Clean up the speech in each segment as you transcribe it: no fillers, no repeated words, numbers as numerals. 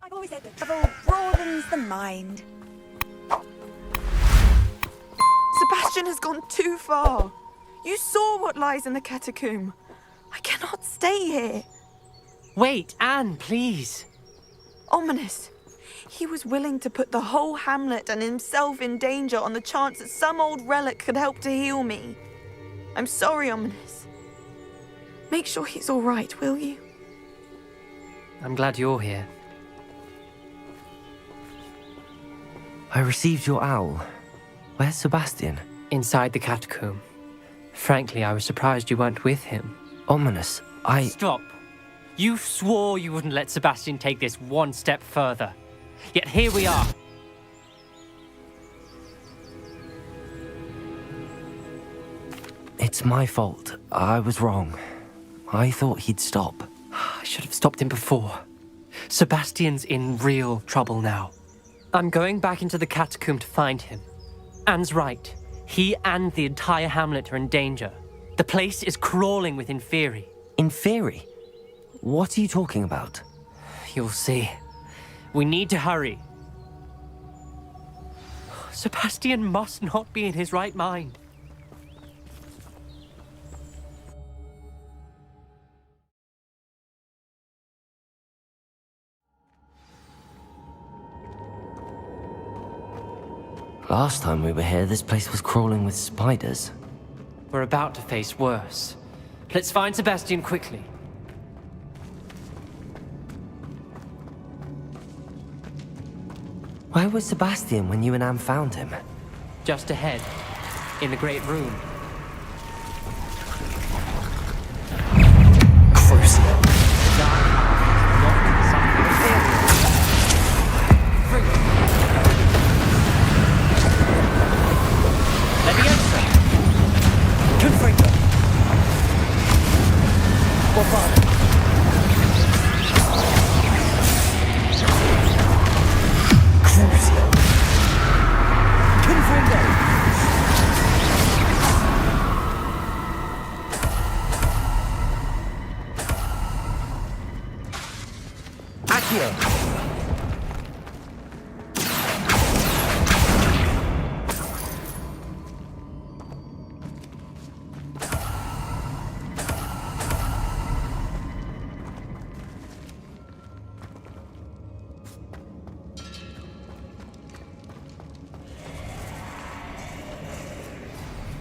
I've always said that travel broadens the mind. Sebastian has gone too far. You saw what lies in the catacomb. I cannot stay here. Wait, Anne, please. Ominis. He was willing to put the whole hamlet and himself in danger on the chance that some old relic could help to heal me. I'm sorry, Ominis. Make sure he's all right, will you? I'm glad you're here. I received your owl. Where's Sebastian? Inside the catacomb. Frankly, I was surprised you weren't with him. Ominis, Stop. You swore you wouldn't let Sebastian take this one step further. Yet here we are. It's my fault. I was wrong. I thought he'd stop. I should have stopped him before. Sebastian's in real trouble now. I'm going back into the catacomb to find him. Anne's right. He and the entire hamlet are in danger. The place is crawling with Inferi. Inferi? What are you talking about? You'll see. We need to hurry. Sebastian must not be in his right mind. Last time we were here, this place was crawling with spiders. We're about to face worse. Let's find Sebastian quickly. Where was Sebastian when you and Anne found him? Just ahead, in the great room. Crucial.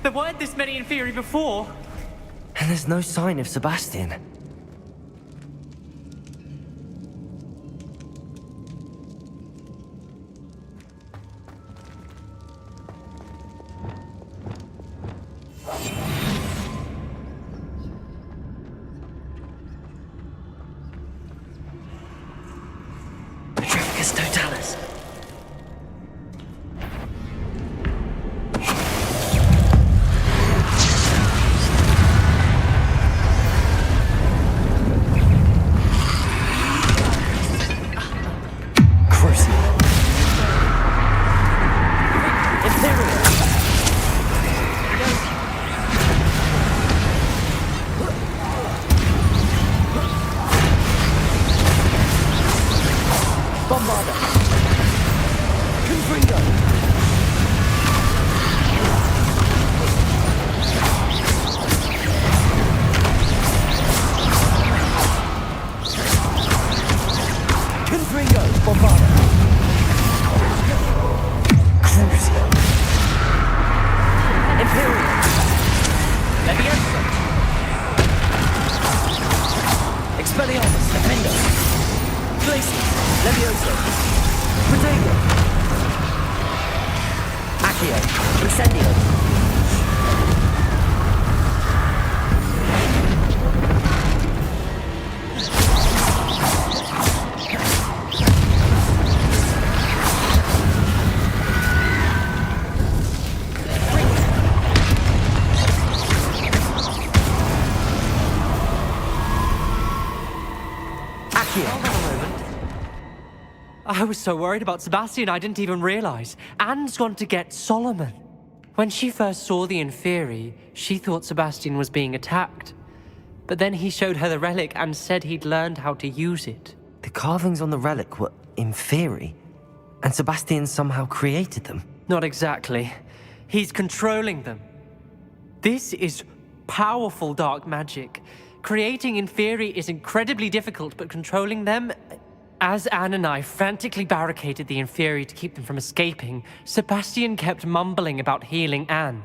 There weren't this many Inferi before. And there's no sign of Sebastian. Totalis. I was so worried about Sebastian I didn't even realize. Anne's gone to get Solomon. When she first saw the Inferi, she thought Sebastian was being attacked. But then he showed her the relic and said he'd learned how to use it. The carvings on the relic were in theory, and Sebastian somehow created them. Not exactly. He's controlling them. This is powerful dark magic. Creating in theory is incredibly difficult, but controlling them... As Anne and I frantically barricaded the inferi to keep them from escaping, Sebastian kept mumbling about healing Anne.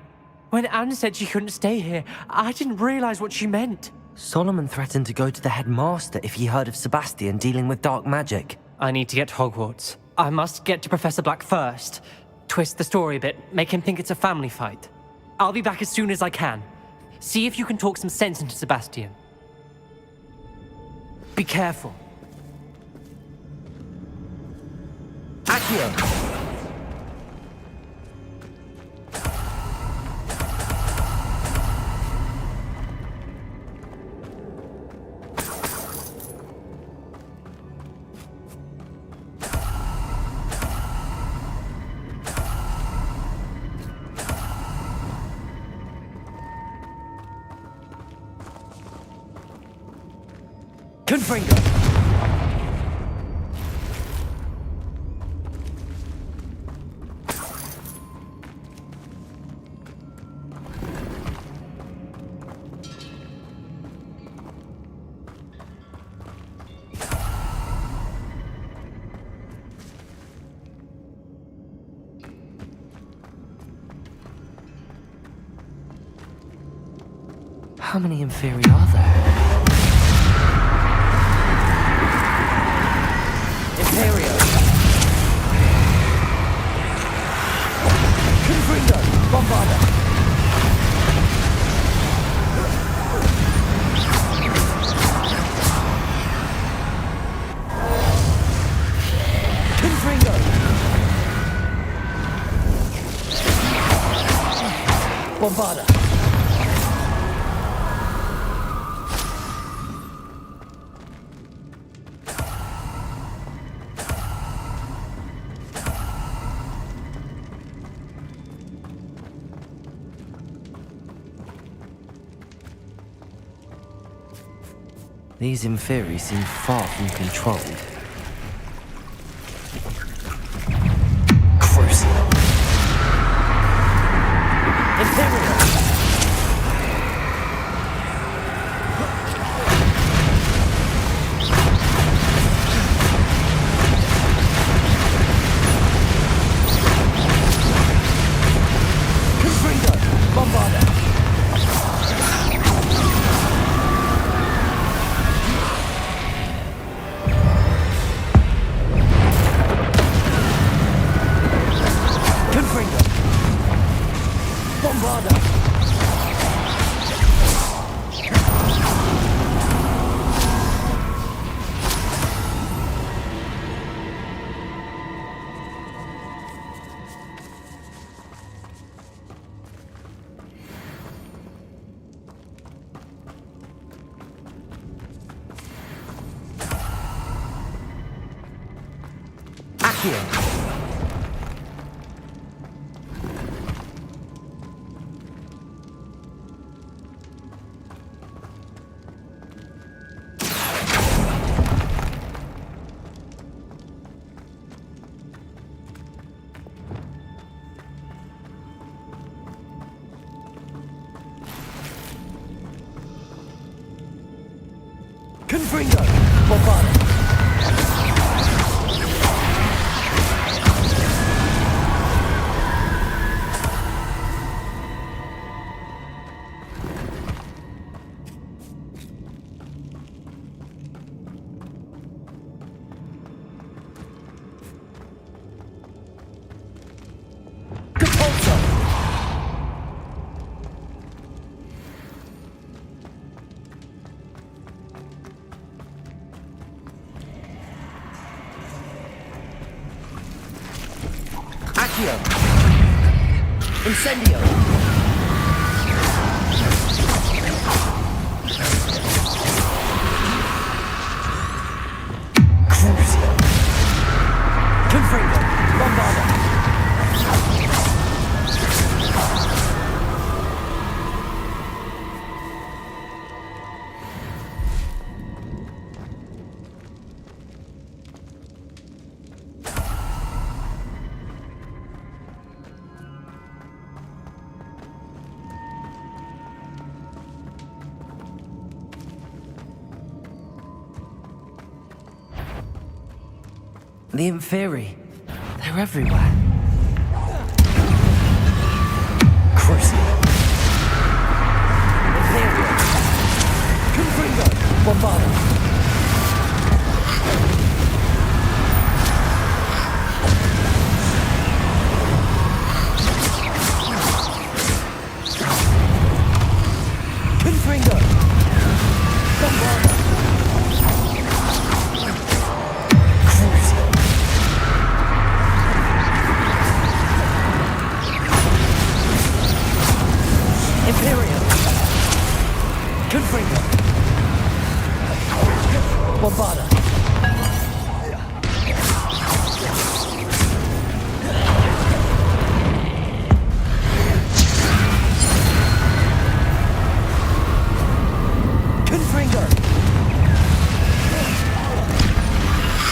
When Anne said she couldn't stay here, I didn't realize what she meant. Solomon threatened to go to the headmaster if he heard of Sebastian dealing with dark magic. I need to get to Hogwarts. I must get to Professor Black first. Twist the story a bit, make him think it's a family fight. I'll be back as soon as I can. See if you can talk some sense into Sebastian. Be careful. Accio! Confringo! How many inferi are there? Imperio! Confringo! Bombarda! Confringo! Bombarda! These inferi seem far from controlled. Crucial. Imperial! Confringo! Bombarda! Accio! Confringo! Bombarda! Incendio! Crucio! Confringo! Bombarda! The Inferi. They're everywhere. Crucial. Imperial. Confringo. Bombardo. Confringo. Bombardo. Crucial. Imperial. Confringo. Bombarda. Confringo.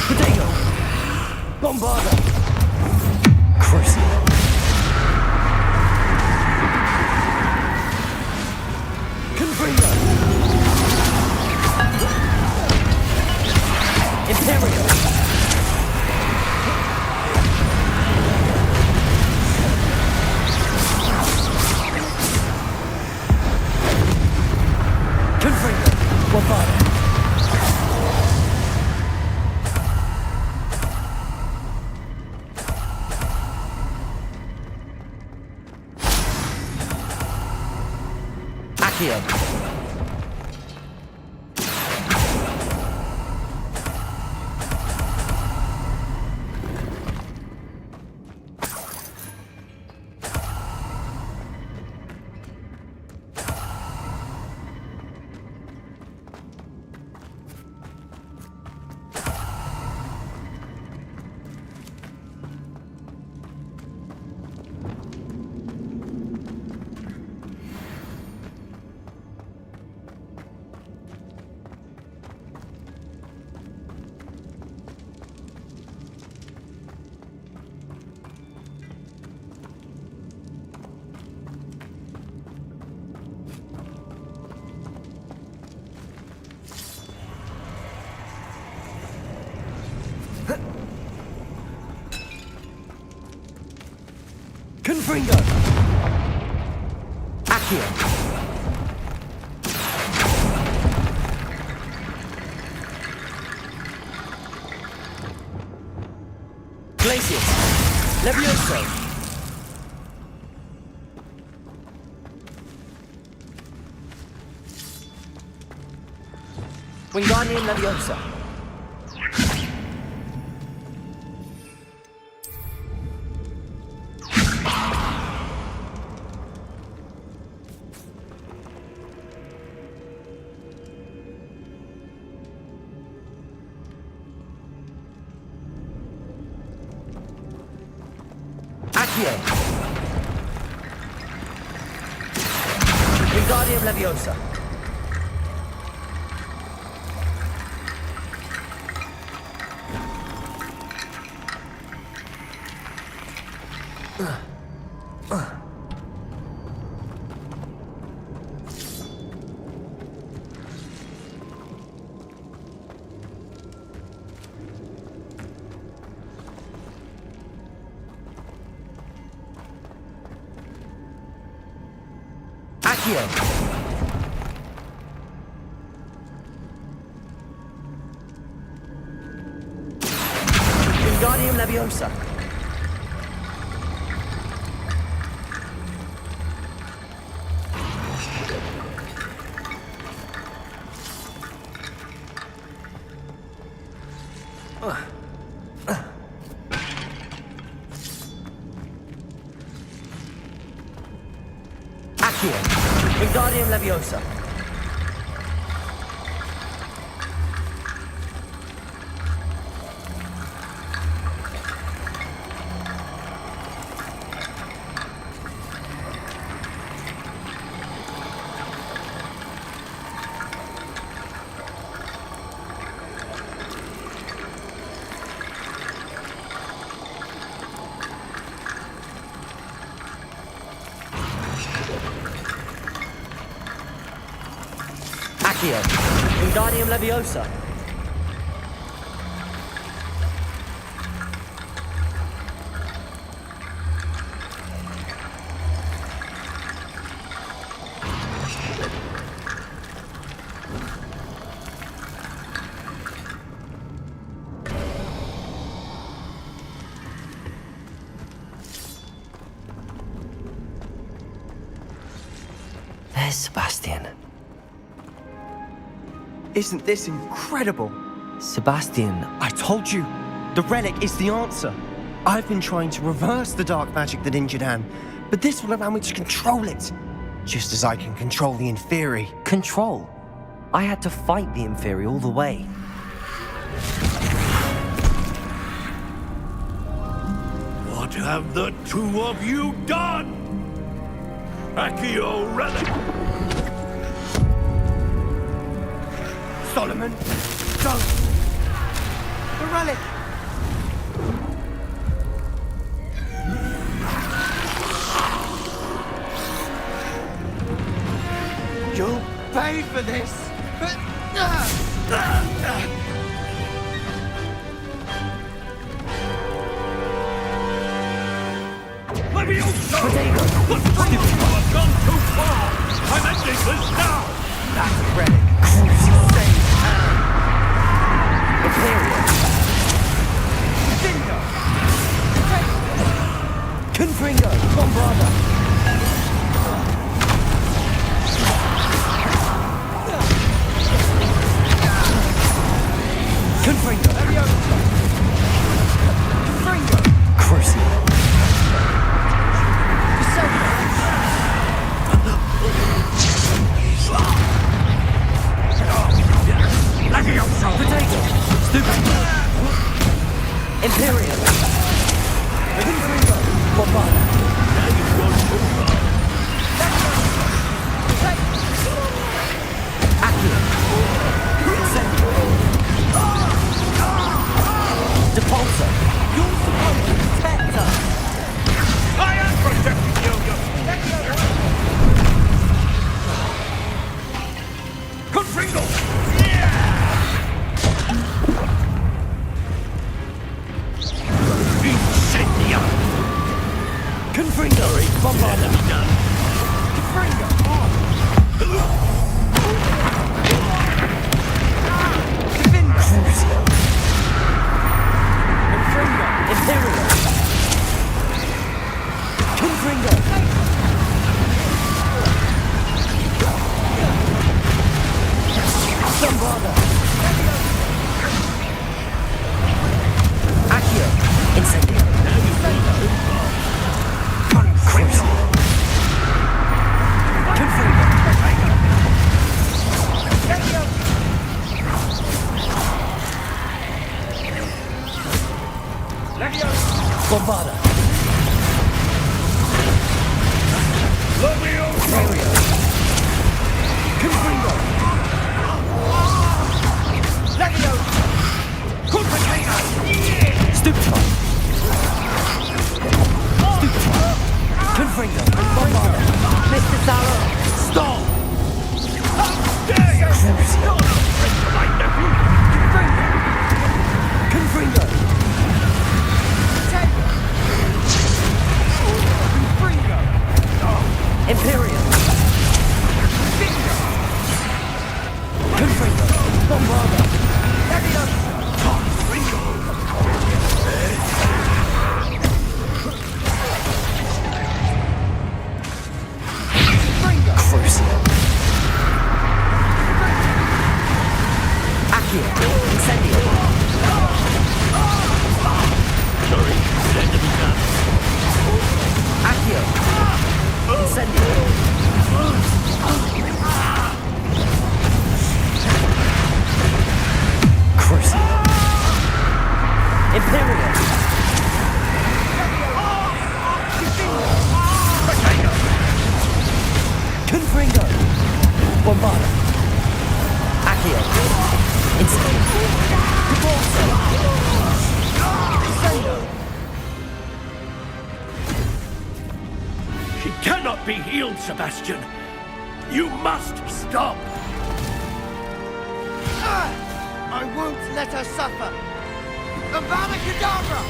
Potato. Bombarda. Crucial. Confringo. Imperial. Confringo. Bombarda. Accio. Confringo. Accio. Glacius. Levioso. Wingardium Leviosa. Wingardium Leviosa. Accio. Wingardium Leviosa. Accio. Wingardium Leviosa. Accio. Wingardium Leviosa. Where's Sebastian? Isn't this incredible? Sebastian, I told you, the relic is the answer. I've been trying to reverse the dark magic that injured Anne, but this will allow me to control it. Just as I can control the Inferi. control. I had to fight the Inferi all the way. What have the two of you done? Accio relic! Solomon, don't! The relic! You'll pay for this! Levioso! The people have gone too far! I'm ending this now! That relic! Save Anne! Imperial. Bingo! Confringo. Bombarda. Confringo. Confringo! Crucible. Potato! Stupid. Imperial. Confringo! Bombarda. Accio. Incendio. Depulso. You're supposed to protect us! I am protecting you! Confringo! Incendia! Confringo. Bombarda. Confringo! Confringo! Crucible. Confringo! Imperial. Confringo. Bombarda. Accio. Incendio. Crucible. Confringo. Bombarda. Imperial. Confringo. Stupefy. Stupefy. Confringo. Bombarda. Mr. Zaro. Stop! Crucible. Confringo! Confringo! Imperial. Confringo. Bombarda. Crucible. Accio. Incendio. Accio. Incendio. Crucible. Imperial. Confringo. Bombarda. Accio. Incendio. Depulso. She cannot be healed, Sebastian! You must stop! I won't let her suffer! Avada Kedavra!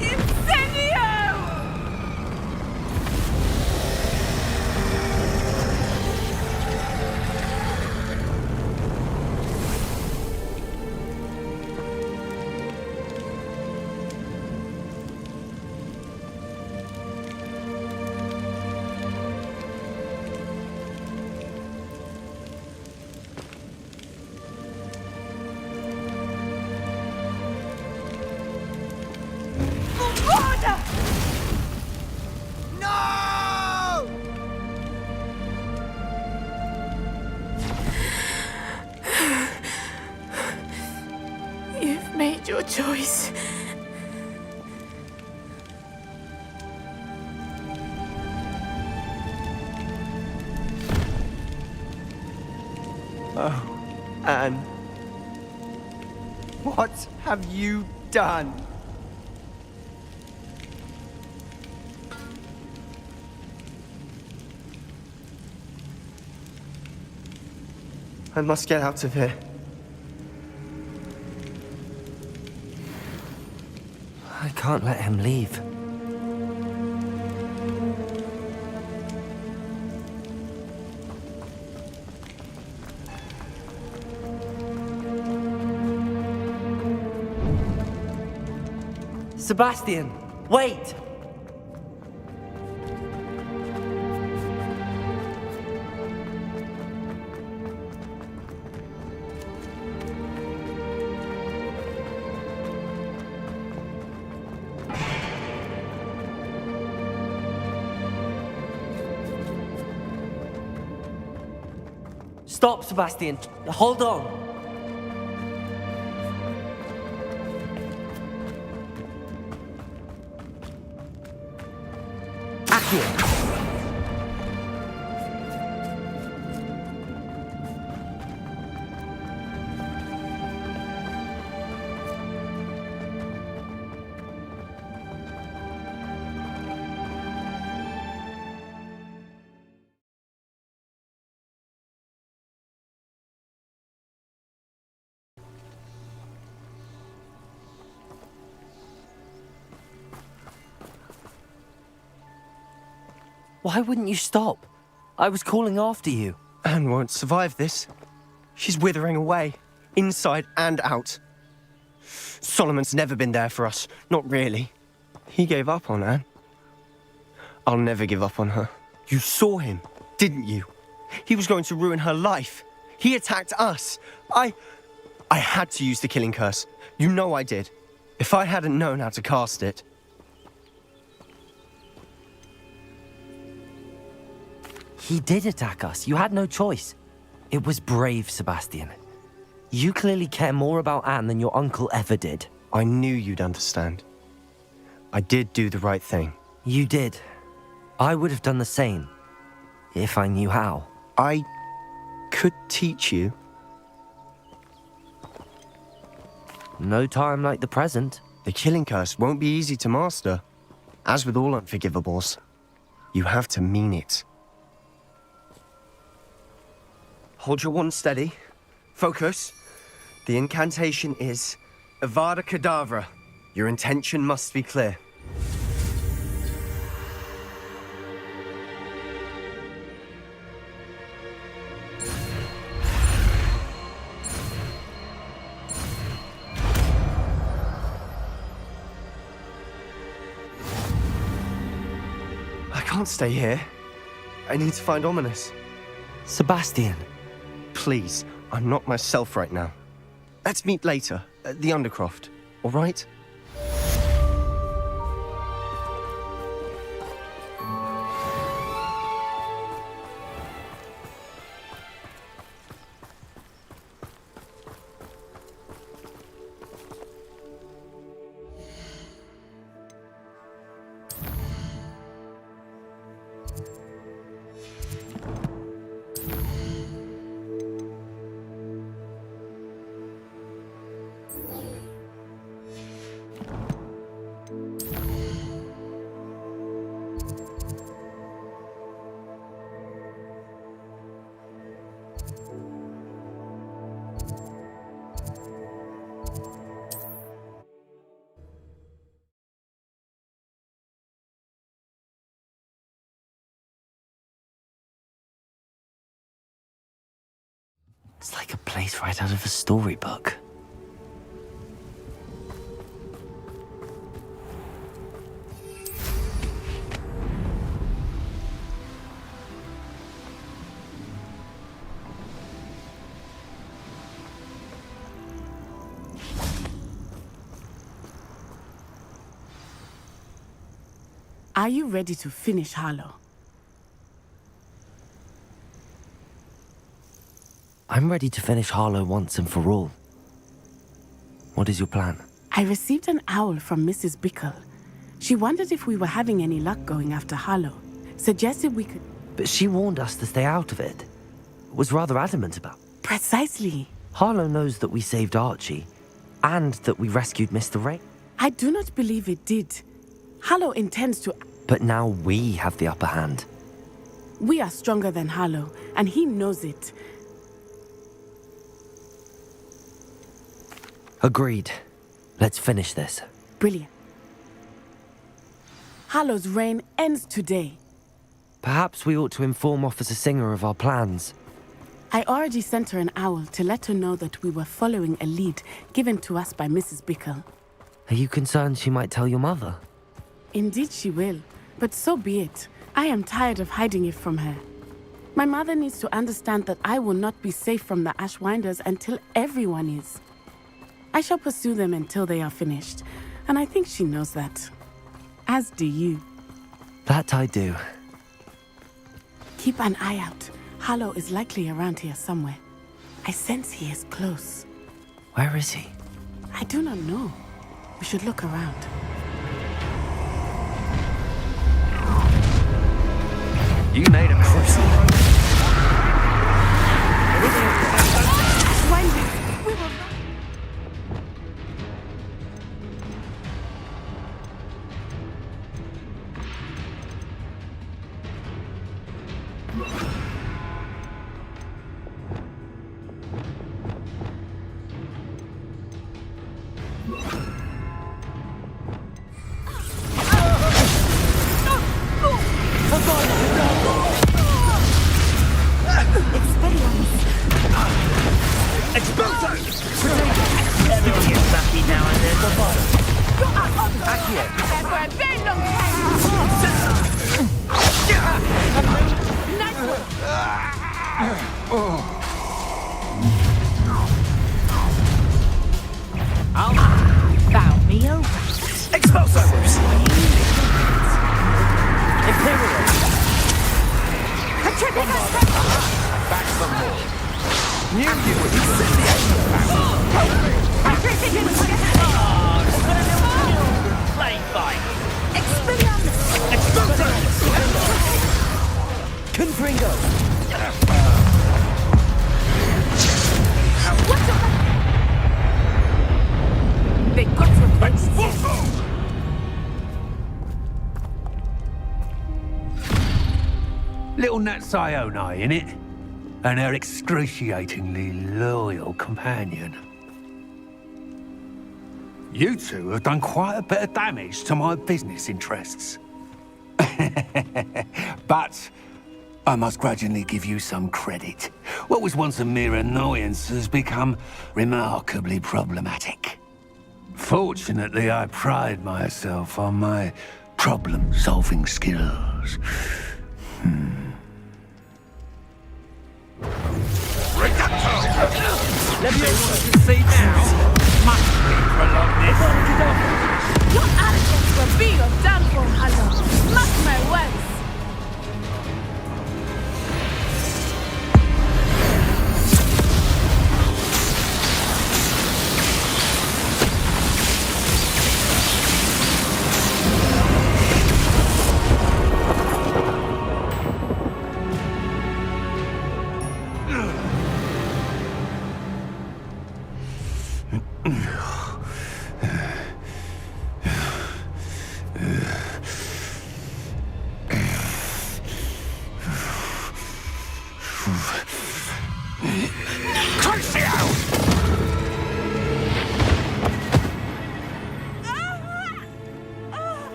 Incendio! choice. Anne, what have you done? I must get out of here. I can't let him leave. Sebastian, wait! Stop, Sebastian. Hold on. Accio. Why wouldn't you stop? I was calling after you. Anne won't survive this. She's withering away, inside and out. Solomon's never been there for us, not really. He gave up on Anne. I'll never give up on her. You saw him, didn't you? He was going to ruin her life. He attacked us. I had to use the killing curse. You know I did. If I hadn't known how to cast it... He did attack us. You had no choice. It was brave, Sebastian. You clearly care more about Anne than your uncle ever did. I knew you'd understand. I did do the right thing. You did. I would have done the same, if I knew how. I could teach you. No time like the present. The killing curse won't be easy to master. As with all unforgivables, you have to mean it. Hold your wand steady. Focus. The incantation is Avada Kedavra. Your intention must be clear. I can't stay here. I need to find Ominis. Sebastian. Please, I'm not myself right now. Let's meet later, at the Undercroft, all right? It's like a place right out of a storybook. Are you ready to finish Harlow? I'm ready to finish Harlow once and for all. What is your plan? I received an owl from Mrs. Bickle. She wondered if we were having any luck going after Harlow. Suggested we could... But she warned us to stay out of it. Was rather adamant about. Precisely. Harlow knows that we saved Archie, and that we rescued Mr. Ray. I do not believe it did. Harlow intends to... But now we have the upper hand. We are stronger than Harlow, and he knows it. Agreed. Let's finish this. Brilliant. Harlow's reign ends today. Perhaps we ought to inform Officer Singer of our plans. I already sent her an owl to let her know that we were following a lead given to us by Mrs. Bickle. Are you concerned she might tell your mother? Indeed she will, but so be it. I am tired of hiding it from her. My mother needs to understand that I will not be safe from the Ashwinders until everyone is. I shall pursue them until they are finished, and I think she knows that. As do you. That I do. Keep an eye out. Harlow is likely around here somewhere. I sense he is close. Where is he? I do not know. We should look around. You made a cruise. Little Natsai Onai, innit? And her excruciatingly loyal companion. You two have done quite a bit of damage to my business interests. But I must grudgingly give you some credit. What was once a mere annoyance has become remarkably problematic. Fortunately, I pride myself on my problem-solving skills. See now, must we prolong this? Your arrogance will be your downfall, Harlow. Mark my words.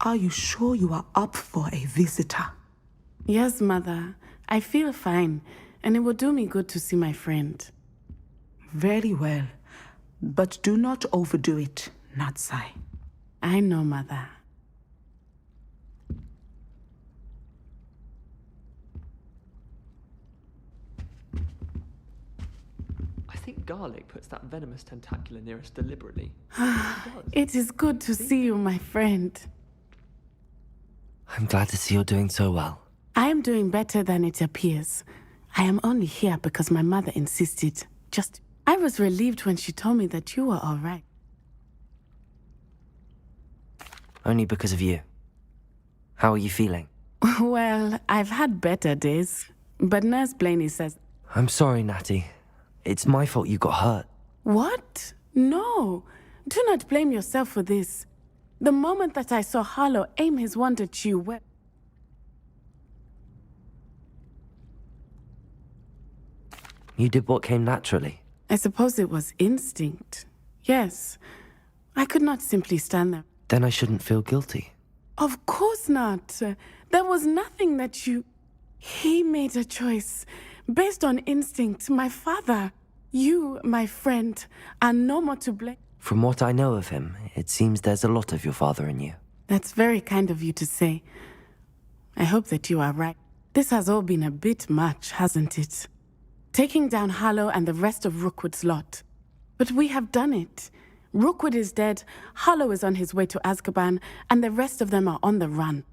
Are you sure you are up for a visitor? Yes, Mother. I feel fine, and it will do me good to see my friend. Very well. But do not overdo it, Natsai. I know, Mother. I think garlic puts that venomous tentacular near us deliberately. It is good to see you, my friend. I'm glad to see you're doing so well. I am doing better than it appears. I am only here because my mother insisted. I was relieved when she told me that you were all right. Only because of you. How are you feeling? Well, I've had better days. But Nurse Blaney says... I'm sorry, Natty. It's my fault you got hurt. What? No. Do not blame yourself for this. The moment that I saw Harlow aim his wand at you, You did what came naturally. I suppose it was instinct. Yes. I could not simply stand there. Then I shouldn't feel guilty. Of course not. There was nothing that you... He made a choice. Based on instinct, my father. You, my friend, are no more to blame. From what I know of him, it seems there's a lot of your father in you. That's very kind of you to say. I hope that you are right. This has all been a bit much, hasn't it? Taking down Harlow and the rest of Rookwood's lot. But we have done it. Rookwood is dead, Harlow is on his way to Azkaban, and the rest of them are on the run.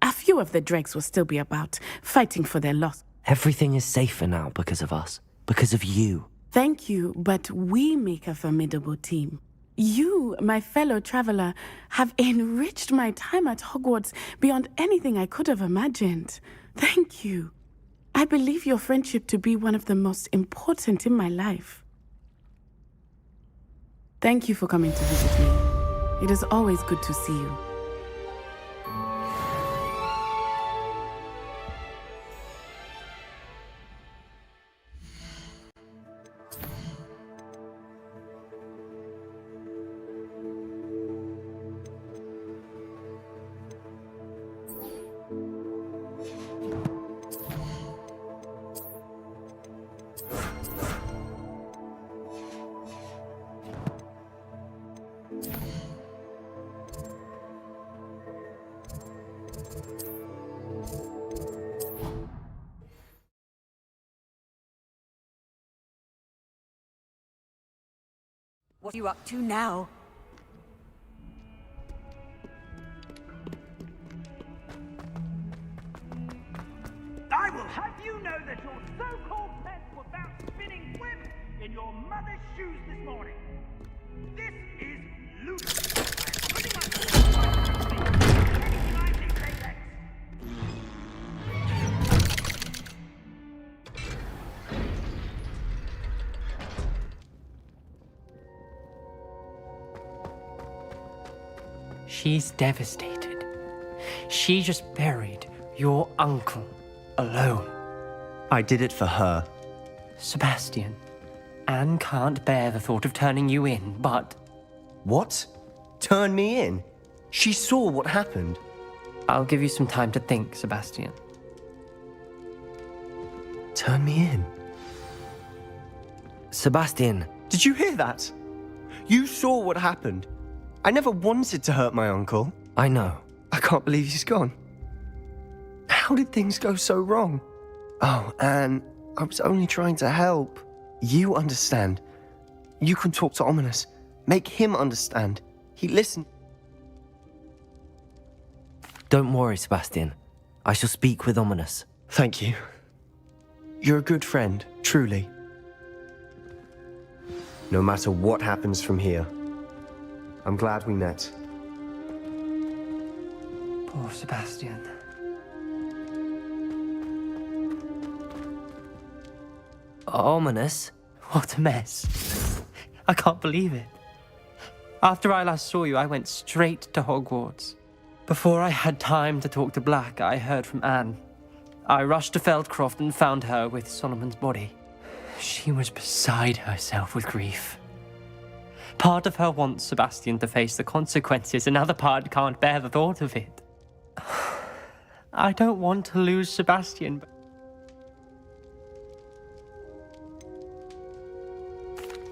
A few of the dregs will still be about, fighting for their loss. Everything is safer now because of us. Because of you. Thank you, but we make a formidable team. You, my fellow traveler, have enriched my time at Hogwarts beyond anything I could have imagined. Thank you. I believe your friendship to be one of the most important in my life. Thank you for coming to visit me. It is always good to see you. What are you up to now? I will have you know that your so-called pets were found spinning webs in your mother's shoes this morning. This is ludicrous. She's devastated. She just buried your uncle alone. I did it for her. Sebastian, Anne can't bear the thought of turning you in, but... What? Turn me in? She saw what happened. I'll give you some time to think, Sebastian. Turn me in? Sebastian. Did you hear that? You saw what happened. I never wanted to hurt my uncle. I know. I can't believe he's gone. How did things go so wrong? Oh, Anne, I was only trying to help. You understand. You can talk to Ominis. Make him understand. He listened. Don't worry, Sebastian. I shall speak with Ominis. Thank you. You're a good friend, truly. No matter what happens from here, I'm glad we met. Poor Sebastian. Ominis? What a mess. I can't believe it. After I last saw you, I went straight to Hogwarts. Before I had time to talk to Black, I heard from Anne. I rushed to Feldcroft and found her with Solomon's body. She was beside herself with grief. Part of her wants Sebastian to face the consequences, another part can't bear the thought of it. I don't want to lose Sebastian, but...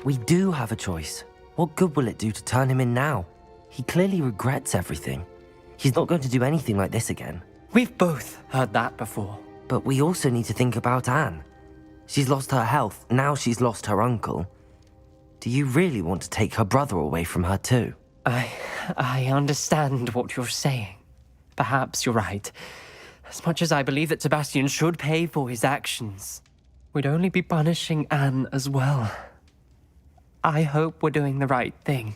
We do have a choice. What good will it do to turn him in now? He clearly regrets everything. He's not going to do anything like this again. We've both heard that before. But we also need to think about Anne. She's lost her health, now she's lost her uncle. Do you really want to take her brother away from her too? I understand what you're saying. Perhaps you're right. As much as I believe that Sebastian should pay for his actions, we'd only be punishing Anne as well. I hope we're doing the right thing.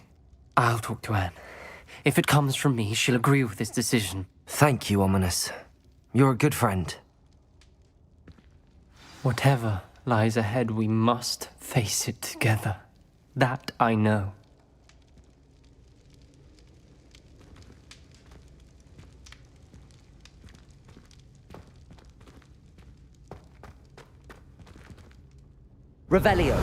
I'll talk to Anne. If it comes from me, she'll agree with this decision. Thank you, Ominis. You're a good friend. Whatever lies ahead, we must face it together. That I know. Revelio.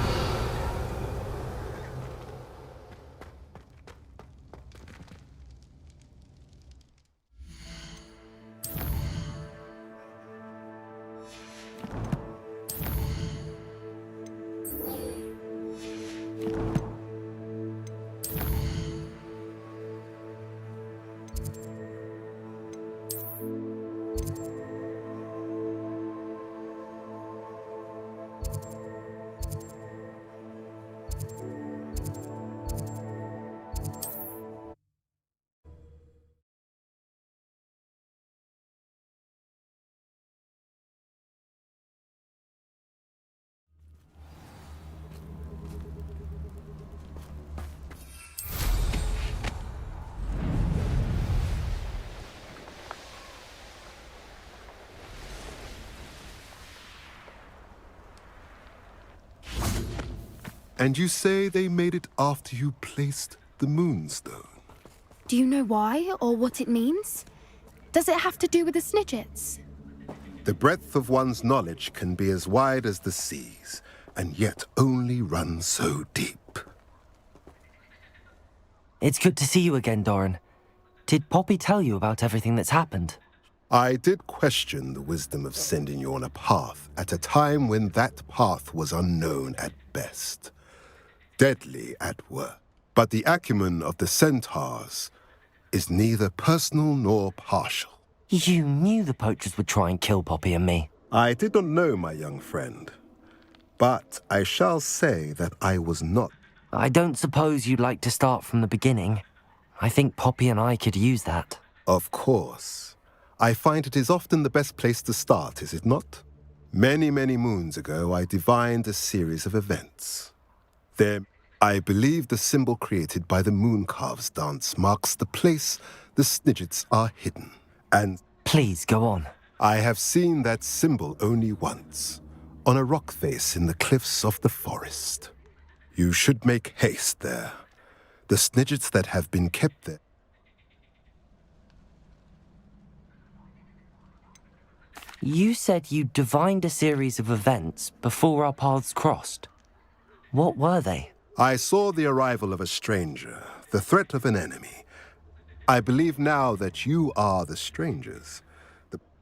And you say they made it after you placed the moonstone? Do you know why, or what it means? Does it have to do with the Sinicit'ars? The breadth of one's knowledge can be as wide as the seas, and yet only run so deep. It's good to see you again, Dorran. Did Poppy tell you about everything that's happened? I did question the wisdom of sending you on a path at a time when that path was unknown at best. Deadly at worst. But the acumen of the centaurs is neither personal nor partial. You knew the poachers would try and kill Poppy and me. I did not know, my young friend. But I shall say that I was not. I don't suppose you'd like to start from the beginning. I think Poppy and I could use that. Of course. I find it is often the best place to start, is it not? Many, many moons ago, I divined a series of events. I believe the symbol created by the Mooncalves dance marks the place the Sinicit'ars are hidden. And please, go on. I have seen that symbol only once, on a rock face in the cliffs of the forest. You should make haste there. The Sinicit'ars that have been kept there. You said you divined a series of events before our paths crossed. What were they? I saw the arrival of a stranger, the threat of an enemy. I believe now that you are the strangers.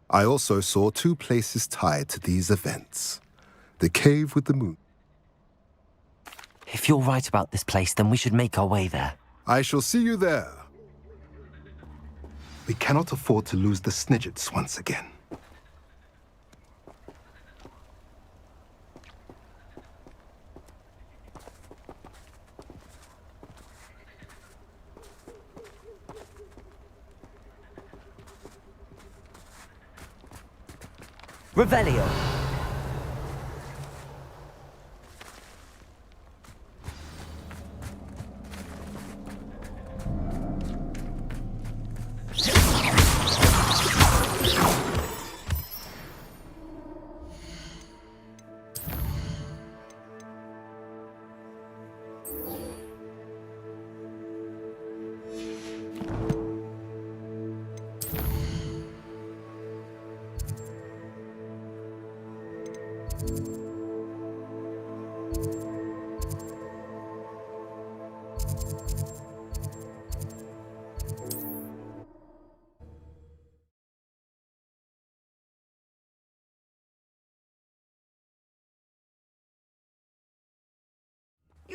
I also saw two places tied to these events. The cave with the moon. If you're right about this place, then we should make our way there. I shall see you there. We cannot afford to lose the Sinicit'ars once again. Revelio.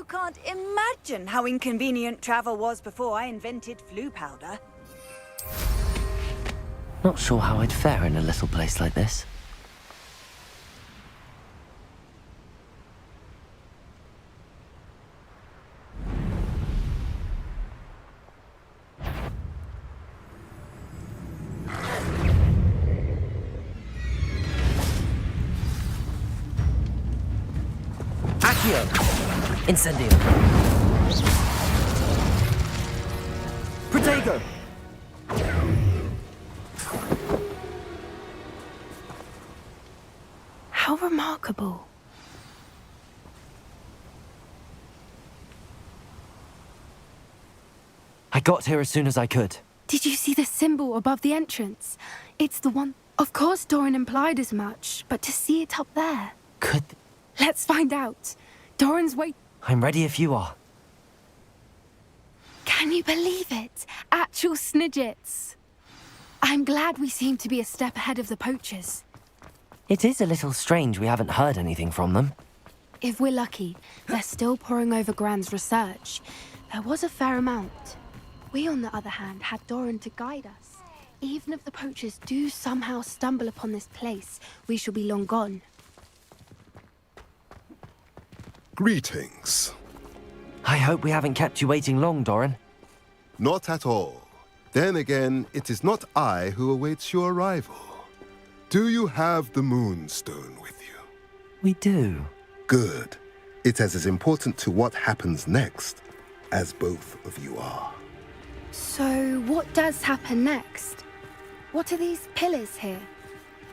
can't imagine how inconvenient travel was before I invented flu powder. Not sure how I'd fare in a little place like this. Accio! Incendio! Protego! How remarkable. I got here as soon as I could. Did you see the symbol above the entrance? It's the one... Of course Dorran implied as much, but to see it up there... Could... Let's find out. Dorran's wait... I'm ready if you are. Can you believe it? Actual Sinicit'ları. I'm glad we seem to be a step ahead of the poachers. It is a little strange we haven't heard anything from them. If we're lucky, they're still poring over Gran's research. There was a fair amount. We, on the other hand, had Dorran to guide us. Even if the poachers do somehow stumble upon this place, we shall be long gone. Greetings. I hope we haven't kept you waiting long, Dorran. Not at all. Then again, it is not I who awaits your arrival. Do you have the Moonstone with you? We do. Good. It is as important to what happens next as both of you are. So, what does happen next? What are these pillars here?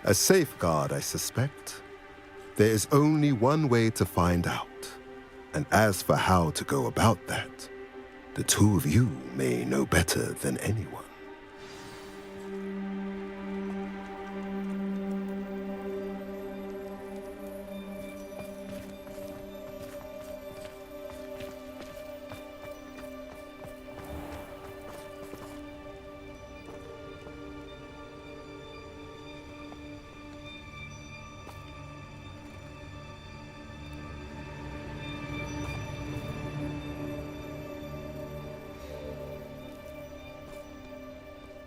A safeguard, I suspect. There is only one way to find out. And as for how to go about that, the two of you may know better than anyone.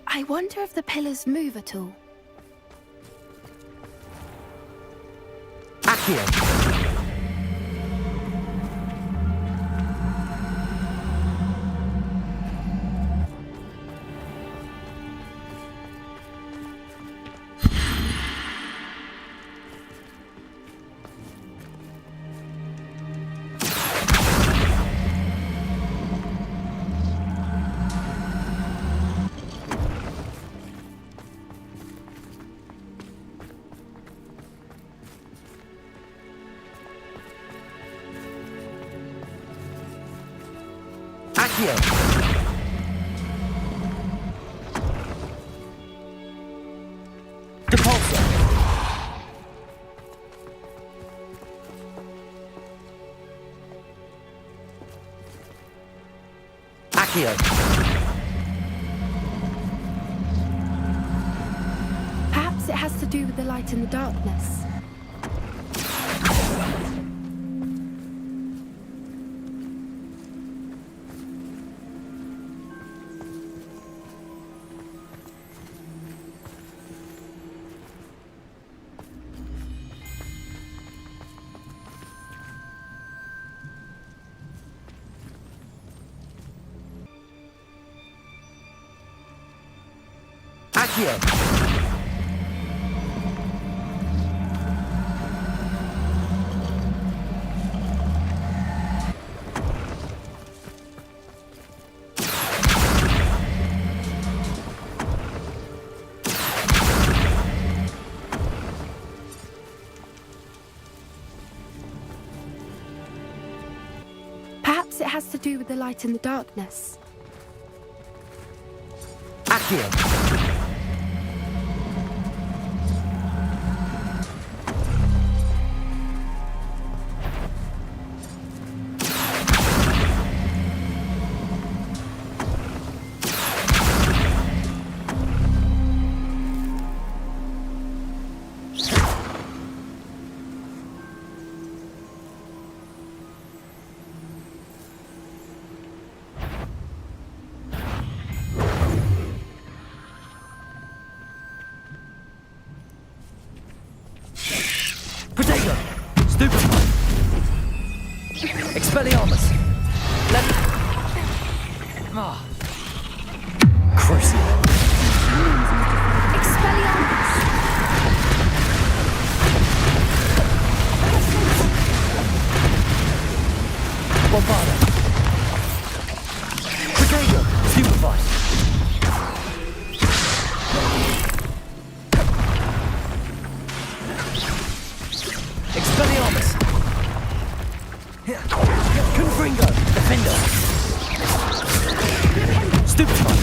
I wonder if the pillars move at all. Accio! Accio! Depulso! Accio! Perhaps it has to do with the light and the darkness. Accio! Perhaps it has to do with the light and the darkness. Accio! Crucible. Expelliarmus! Bombarda. Potato. Stupefy. Expelliarmus. Confringo. Defender. Stupefy.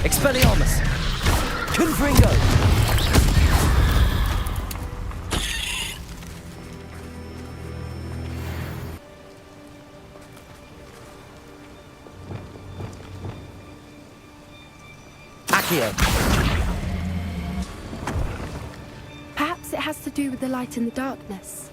Expelliarmus. Confringo. Perhaps it has to do with the light and the darkness.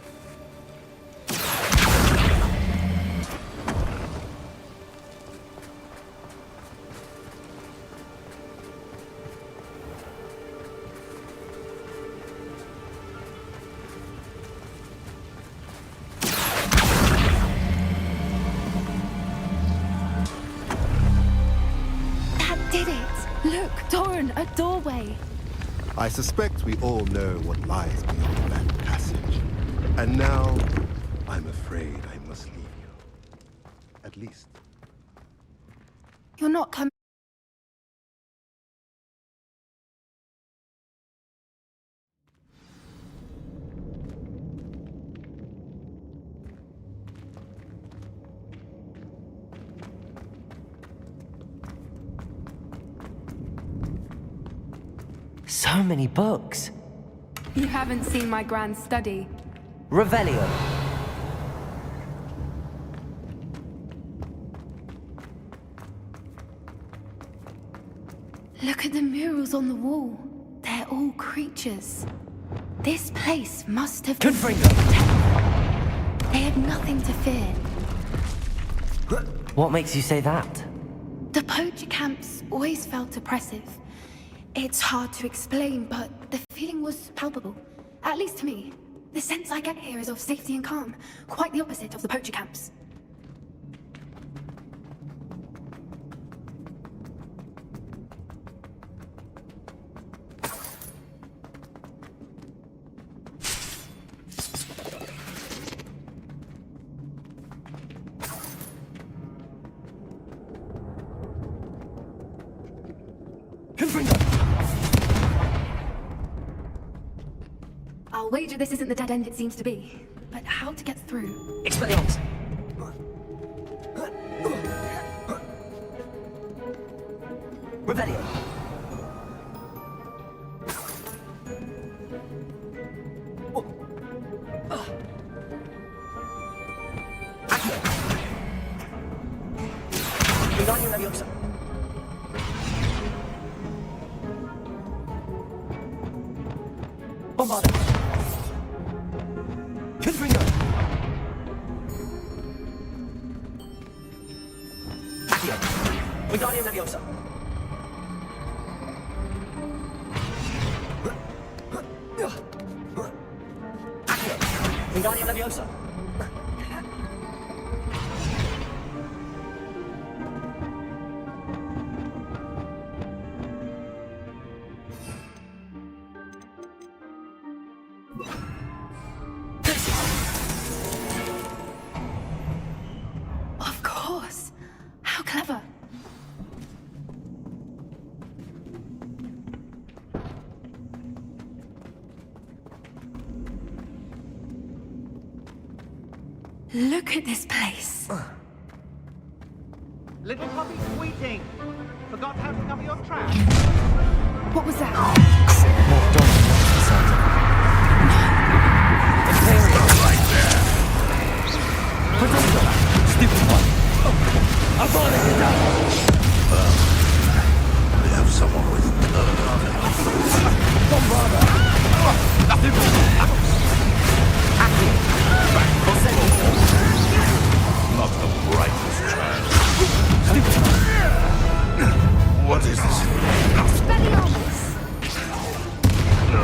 That did it! Look, Dorran, a doorway. I suspect we all know what lies beyond that passage. And now, I'm afraid I must leave you. At least. You're not coming. So many books. You haven't seen my grand study. Revelio. Look at the murals on the wall. They're all creatures. This place must have been protected. They had nothing to fear. What makes you say that? The poacher camps always felt oppressive. It's hard to explain, but the feeling was palpable. At least to me. The sense I get here is of safety and calm. Quite the opposite of the poacher camps. I'll wager this isn't the dead end it seems to be. But how to get through? Expelliarmus. Revelio. Wingardium Leviosa. Bombarda. Confringo. Accio. Wingardium Leviosa. Accio. Wingardium Leviosa. Of course. How clever. Look at this place. Little puppy squeaking. Forgot how to cover your tracks. What was that? More Dorran inside. Right there. Potato. Stupid one. I'm falling it down. We have someone with Bombarda. not the brightest child. What is this? Expelliarmus! No.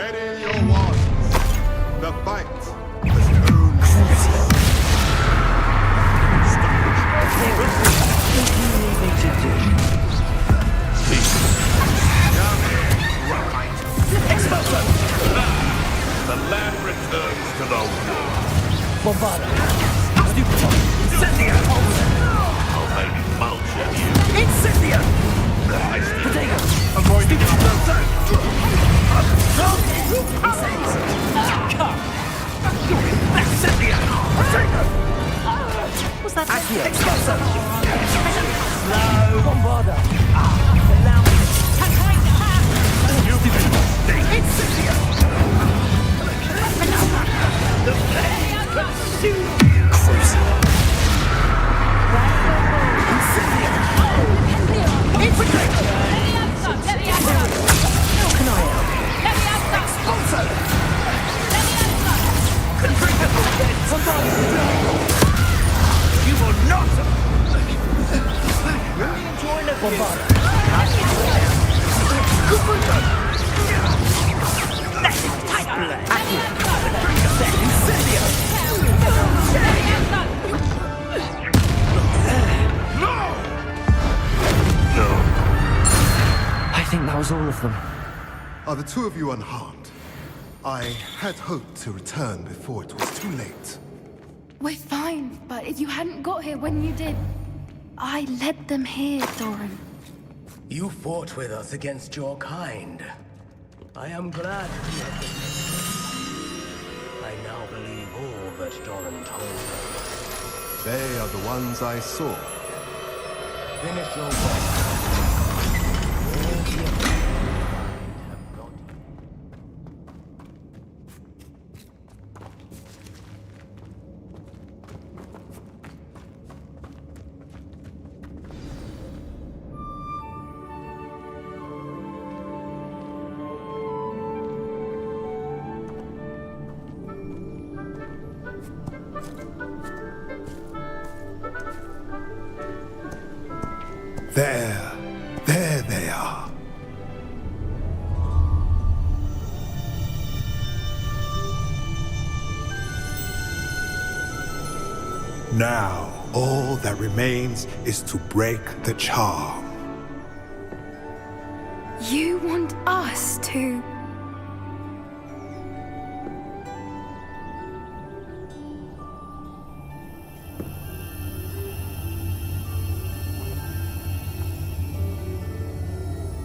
Ready your wands. The fight has only begun. The land returns to the war. Bombada. Stupefy. Incendia! I'll make mulch of you. Incendia! Potato. Avoid the Incendia! What's that? Accio. Expulso. Slow. Bombada. Allow me. Incendia! The flame consumes you! Crucial! Incendia! Infiltrate! Canio! Expulso! You will not! Really enjoy the bombard! I think that was all of them. Are the two of you unharmed? I had hoped to return before it was too late. We're fine, but if you hadn't got here when you did, I led them here, Dorran. You fought with us against your kind. I am glad to have been. I now believe all that Dorran told us. They are the ones I saw. Finish your work. There they are. Now, all that remains is to break the charm. You want us to...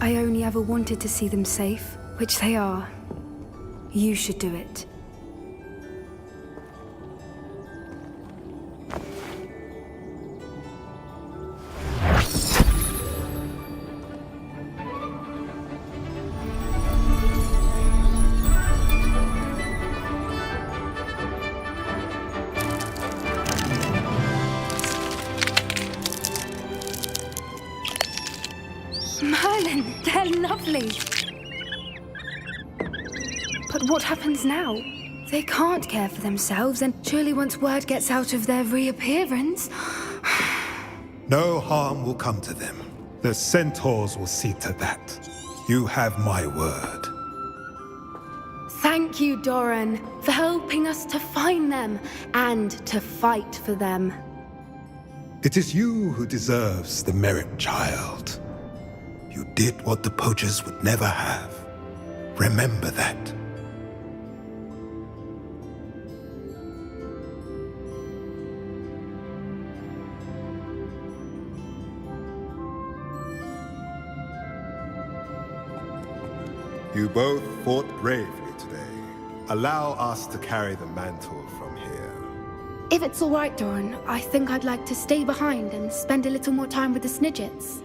I only ever wanted to see them safe, which they are. You should do it. They're lovely. But what happens now? They can't care for themselves, and surely once word gets out of their reappearance... No harm will come to them. The centaurs will see to that. You have my word. Thank you, Dorran, for helping us to find them and to fight for them. It is you who deserves the merit, child. You did what the poachers would never have. Remember that. You both fought bravely today. Allow us to carry the mantle from here. If it's all right, Dorran, I think I'd like to stay behind and spend a little more time with the Sinicit'ars.